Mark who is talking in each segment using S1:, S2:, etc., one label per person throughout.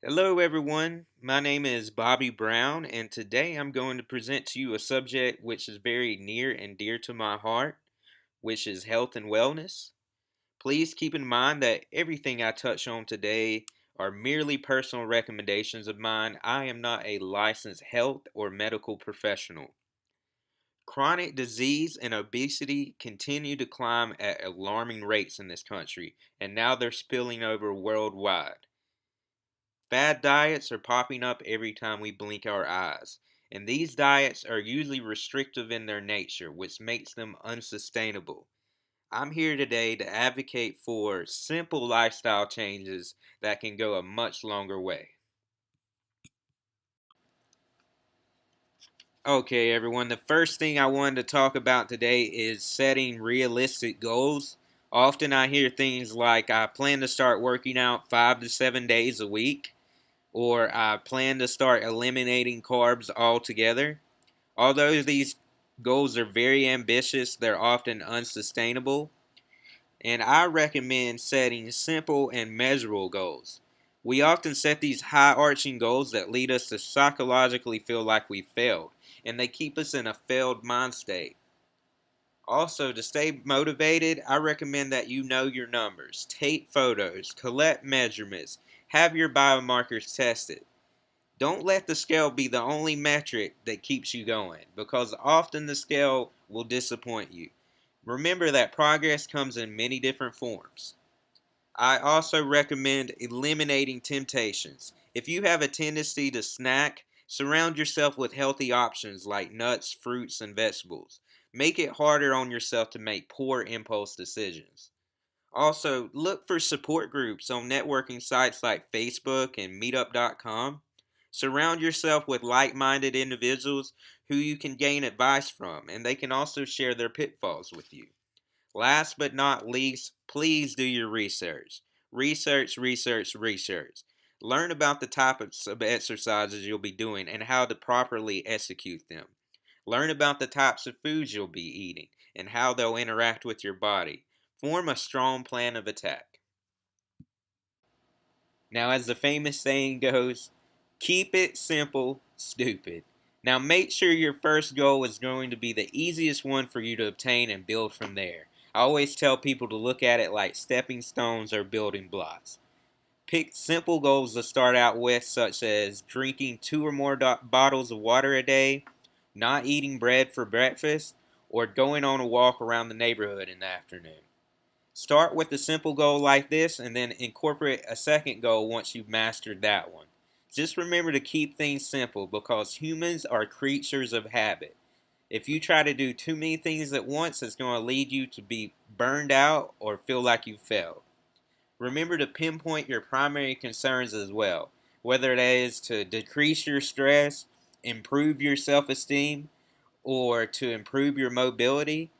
S1: Hello, everyone. My name is Bobby Brown, and today I'm going to present to you a subject which is very near and dear to my heart, which is health and wellness. Please keep in mind that everything I touch on today are merely personal recommendations of mine. I am not a licensed health or medical professional. Chronic disease and obesity continue to climb at alarming rates in this country, and now they're spilling over worldwide. Fad diets are popping up every time we blink our eyes, and these diets are usually restrictive in their nature, which makes them unsustainable. I'm here today to advocate for simple lifestyle changes that can go a much longer way. Okay, everyone, the first thing I wanted to talk about today is setting realistic goals. Often I hear things like, I plan to start working out 5 to 7 days a week, or I plan to start eliminating carbs altogether. Although these goals are very ambitious, they're often unsustainable, and I recommend setting simple and measurable goals. We often set these high arching goals that lead us to psychologically feel like we failed, and they keep us in a failed mind state. Also, to stay motivated, I recommend that you know your numbers, take photos, collect measurements, have your biomarkers tested. Don't let the scale be the only metric that keeps you going, because often the scale will disappoint you. Remember that progress comes in many different forms. I also recommend eliminating temptations. If you have a tendency to snack, surround yourself with healthy options like nuts, fruits, and vegetables. Make it harder on yourself to make poor impulse decisions. Also, look for support groups on networking sites like Facebook and Meetup.com. Surround yourself with like minded individuals who you can gain advice from, and they can also share their pitfalls with you. Last but not least, please do your research. Research, research, research. Learn about the types of exercises you'll be doing and how to properly execute them. Learn about the types of foods you'll be eating and how they'll interact with your body. Form a strong plan of attack. Now, as the famous saying goes, keep it simple, stupid. Now, make sure your first goal is going to be the easiest one for you to obtain and build from there. I always tell people to look at it like stepping stones or building blocks. Pick simple goals to start out with, such as drinking 2 or more bottles of water a day, not eating bread for breakfast, or going on a walk around the neighborhood in the afternoon. Start with a simple goal like this and then incorporate a second goal once you've mastered that one. Just remember to keep things simple because humans are creatures of habit. If you try to do too many things at once, it's going to lead you to be burned out or feel like you failed. Remember to pinpoint your primary concerns as well, whether that is to decrease your stress, improve your self esteem, or to improve your mobility.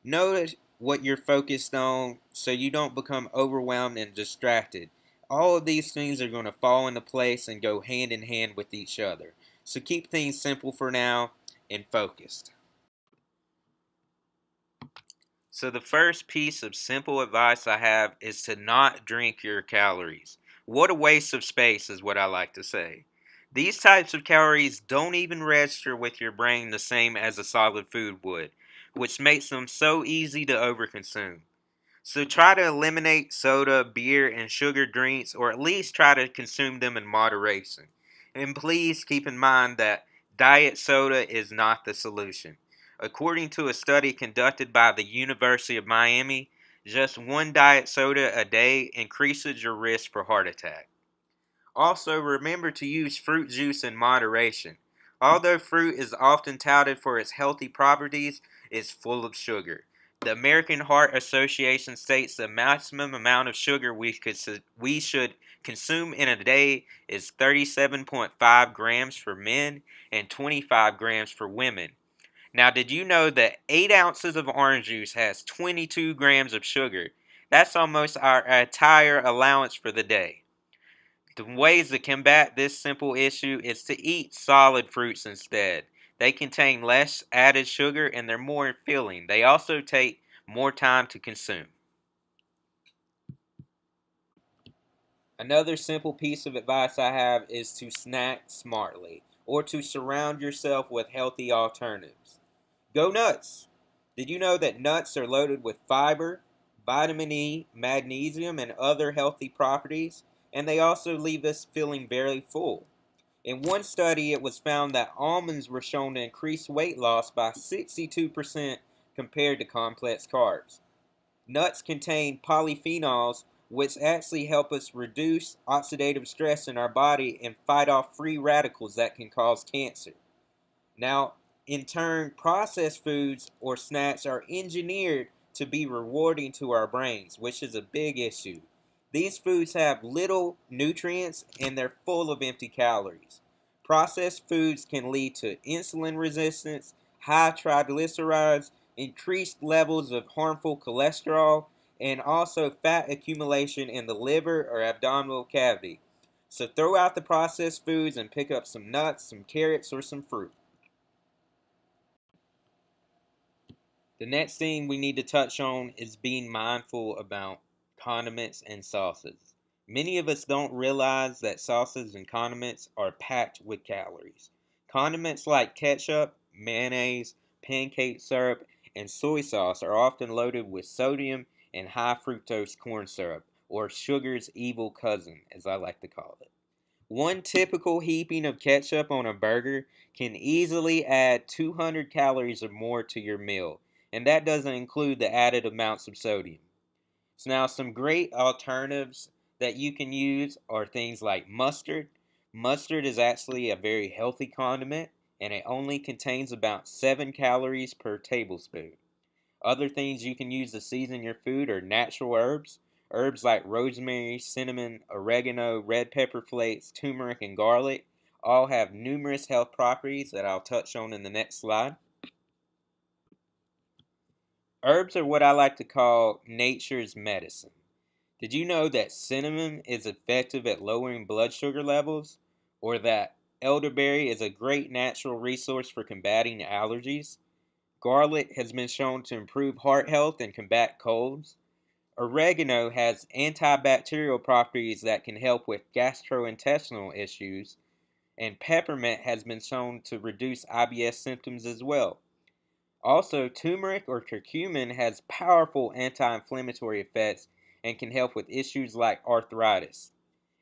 S1: Know what you're focused on so you don't become overwhelmed and distracted. All of these things are going to fall into place and go hand in hand with each other. So keep things simple for now and focused. So the first piece of simple advice I have is to not drink your calories. What a waste of space is what I like to say. These types of calories don't even register with your brain the same as a solid food would, which makes them so easy to overconsume. So try to eliminate soda, beer, and sugar drinks, or at least try to consume them in moderation. And please keep in mind that diet soda is not the solution. According to a study conducted by the University of Miami, just one diet soda a day increases your risk for heart attack. Also, remember to use fruit juice in moderation. Although fruit is often touted for its healthy properties, it's full of sugar. The American Heart Association states the maximum amount of sugar we should consume in a day is 37.5 grams for men and 25 grams for women. Now, did you know that 8 ounces of orange juice has 22 grams of sugar? That's almost our entire allowance for the day. The ways to combat this simple issue is to eat solid fruits instead. They contain less added sugar and they're more filling. They also take more time to consume. Another simple piece of advice I have is to snack smartly or to surround yourself with healthy alternatives. Go nuts! Did you know that nuts are loaded with fiber, vitamin E, magnesium, and other healthy properties? And they also leave us feeling very full. In one study, it was found that almonds were shown to increase weight loss by 62% compared to complex carbs. Nuts contain polyphenols, which actually help us reduce oxidative stress in our body and fight off free radicals that can cause cancer. Now, in turn, processed foods or snacks are engineered to be rewarding to our brains, which is a big issue. These foods have little nutrients and they're full of empty calories. Processed foods can lead to insulin resistance, high triglycerides, increased levels of harmful cholesterol, and also fat accumulation in the liver or abdominal cavity. So throw out the processed foods and pick up some nuts, some carrots, or some fruit. The next thing we need to touch on is being mindful about condiments and sauces. Many of us don't realize that sauces and condiments are packed with calories. Condiments like ketchup, mayonnaise, pancake syrup, and soy sauce are often loaded with sodium and high fructose corn syrup, or sugar's evil cousin, as I like to call it. One typical heaping of ketchup on a burger can easily add 200 calories or more to your meal, and that doesn't include the added amounts of sodium. So now some great alternatives that you can use are things like mustard. Mustard is actually a very healthy condiment, and it only contains about 7 calories per tablespoon. Other things you can use to season your food are natural herbs. Herbs like rosemary, cinnamon, oregano, red pepper flakes, turmeric, and garlic all have numerous health properties that I'll touch on in the next slide. Herbs are what I like to call nature's medicine. Did you know that cinnamon is effective at lowering blood sugar levels? Or that elderberry is a great natural resource for combating allergies? Garlic has been shown to improve heart health and combat colds. Oregano has antibacterial properties that can help with gastrointestinal issues, and peppermint has been shown to reduce IBS symptoms as well. Also, turmeric or curcumin has powerful anti-inflammatory effects and can help with issues like arthritis.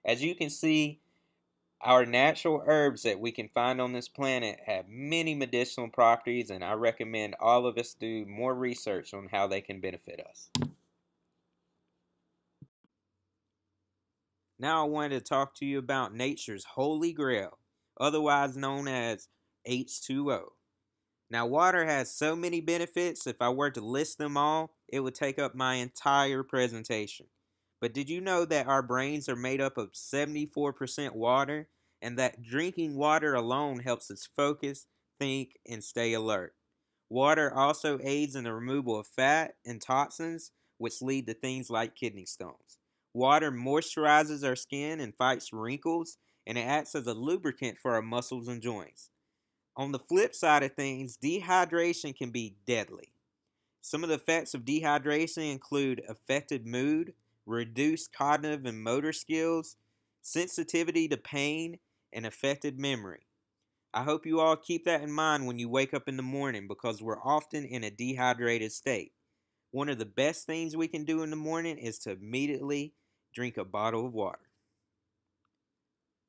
S1: As you can see, our natural herbs that we can find on this planet have many medicinal properties, and I recommend all of us do more research on how they can benefit us. Now I wanted to talk to you about nature's holy grail, otherwise known as H2O. Now, water has so many benefits, if I were to list them all, it would take up my entire presentation. But did you know that our brains are made up of 74% water, and that drinking water alone helps us focus, think, and stay alert? Water also aids in the removal of fat and toxins, which lead to things like kidney stones. Water moisturizes our skin and fights wrinkles, and it acts as a lubricant for our muscles and joints. On the flip side of things, dehydration can be deadly. Some of the effects of dehydration include affected mood, reduced cognitive and motor skills, sensitivity to pain, and affected memory. I hope you all keep that in mind when you wake up in the morning because we're often in a dehydrated state. One of the best things we can do in the morning is to immediately drink a bottle of water.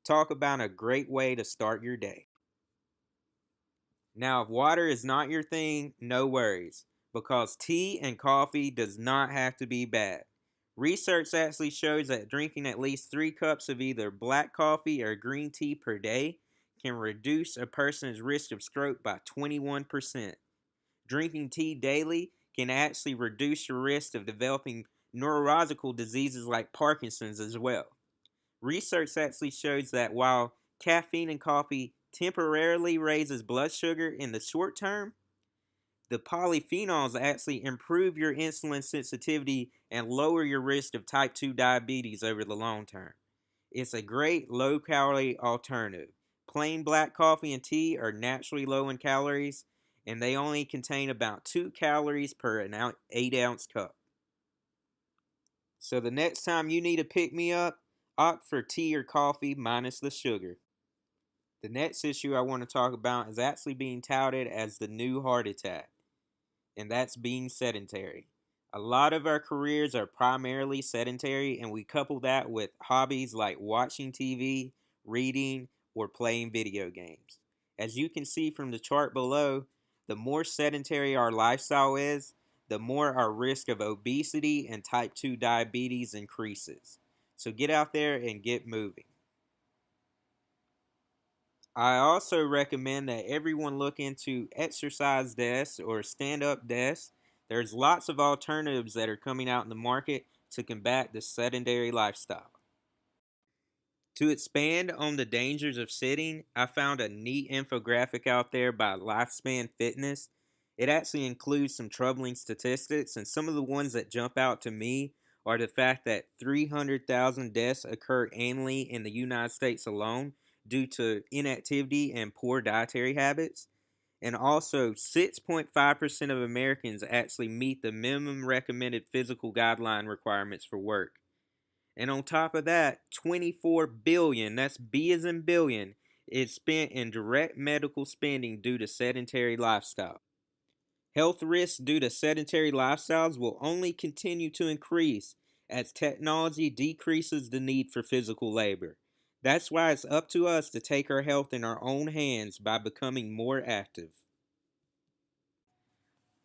S1: Talk about a great way to start your day. Now, if water is not your thing, no worries, because tea and coffee does not have to be bad. Research actually shows that drinking at least 3 cups of either black coffee or green tea per day can reduce a person's risk of stroke by 21%. Drinking tea daily can actually reduce your risk of developing neurological diseases like Parkinson's as well. Research actually shows that while caffeine in coffee temporarily raises blood sugar in the short term, the polyphenols actually improve your insulin sensitivity and lower your risk of type 2 diabetes over the long term. It's a great low calorie alternative. Plain black coffee and tea are naturally low in calories, and they only contain about 2 calories per 8-ounce cup. So the next time you need to pick me up, Opt for tea or coffee minus the sugar. The next issue I want to talk about is actually being touted as the new heart attack, and that's being sedentary. A lot of our careers are primarily sedentary, and we couple that with hobbies like watching TV, reading, or playing video games. As you can see from the chart below, the more sedentary our lifestyle is, the more our risk of obesity and type 2 diabetes increases. So get out there and get moving. I also recommend that everyone look into exercise desks or stand-up desks. There's lots of alternatives that are coming out in the market to combat the sedentary lifestyle. To expand on the dangers of sitting, I found a neat infographic out there by Lifespan Fitness. It actually includes some troubling statistics, and some of the ones that jump out to me are the fact that 300,000 deaths occur annually in the United States alone due to inactivity and poor dietary habits. And also, 6.5% of Americans actually meet the minimum recommended physical guideline requirements for work. And on top of that, 24 billion, that's B as in billion, is spent in direct medical spending due to sedentary lifestyle. Health risks due to sedentary lifestyles will only continue to increase as technology decreases the need for physical labor. That's why it's up to us to take our health in our own hands by becoming more active.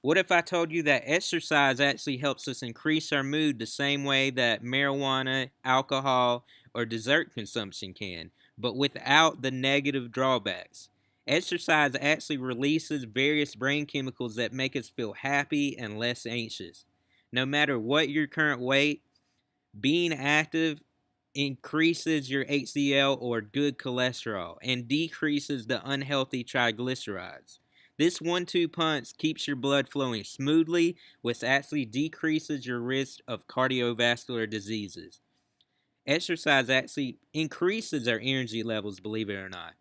S1: What if I told you that exercise actually helps us increase our mood the same way that marijuana, alcohol, or dessert consumption can, but without the negative drawbacks? Exercise actually releases various brain chemicals that make us feel happy and less anxious. No matter what your current weight, being active increases your HDL or good cholesterol and decreases the unhealthy triglycerides. This 1-2 punch keeps your blood flowing smoothly, which actually decreases your risk of cardiovascular diseases. Exercise actually increases our energy levels, believe it or not.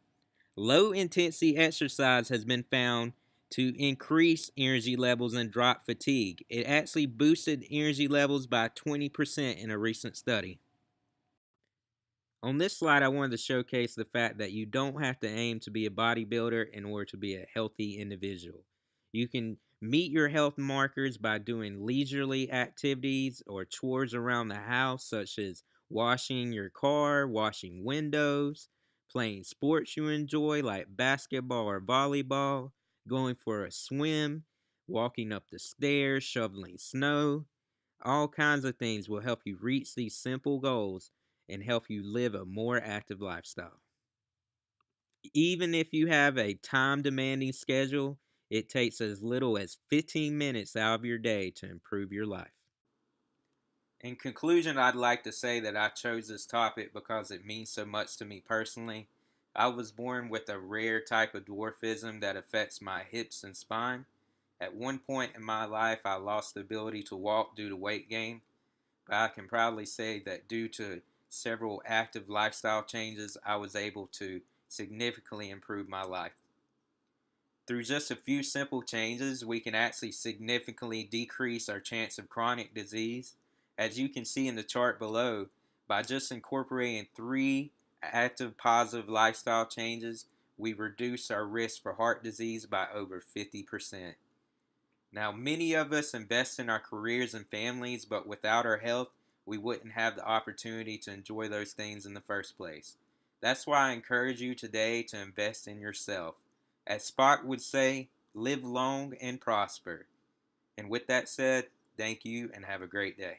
S1: Low intensity exercise has been found to increase energy levels and drop fatigue. It actually boosted energy levels by 20% in a recent study. On this slide, I wanted to showcase the fact that you don't have to aim to be a bodybuilder in order to be a healthy individual. You can meet your health markers by doing leisurely activities or chores around the house, such as washing your car, washing windows, playing sports you enjoy like basketball or volleyball, going for a swim, walking up the stairs, shoveling snow. All kinds of things will help you reach these simple goals and help you live a more active lifestyle. Even if you have a time demanding schedule, it takes as little as 15 minutes out of your day to improve your life. In conclusion, I'd like to say that I chose this topic because it means so much to me personally. I was born with a rare type of dwarfism that affects my hips and spine. At one point in my life, I lost the ability to walk due to weight gain. But I can proudly say that due to several active lifestyle changes, I was able to significantly improve my life. Through just a few simple changes, we can actually significantly decrease our chance of chronic disease. As you can see in the chart below, by just incorporating 3 active positive lifestyle changes, we reduce our risk for heart disease by over 50%. Now, many of us invest in our careers and families, but without our health, we wouldn't have the opportunity to enjoy those things in the first place. That's why I encourage you today to invest in yourself. As Spock would say, live long and prosper. And with that said, thank you and have a great day.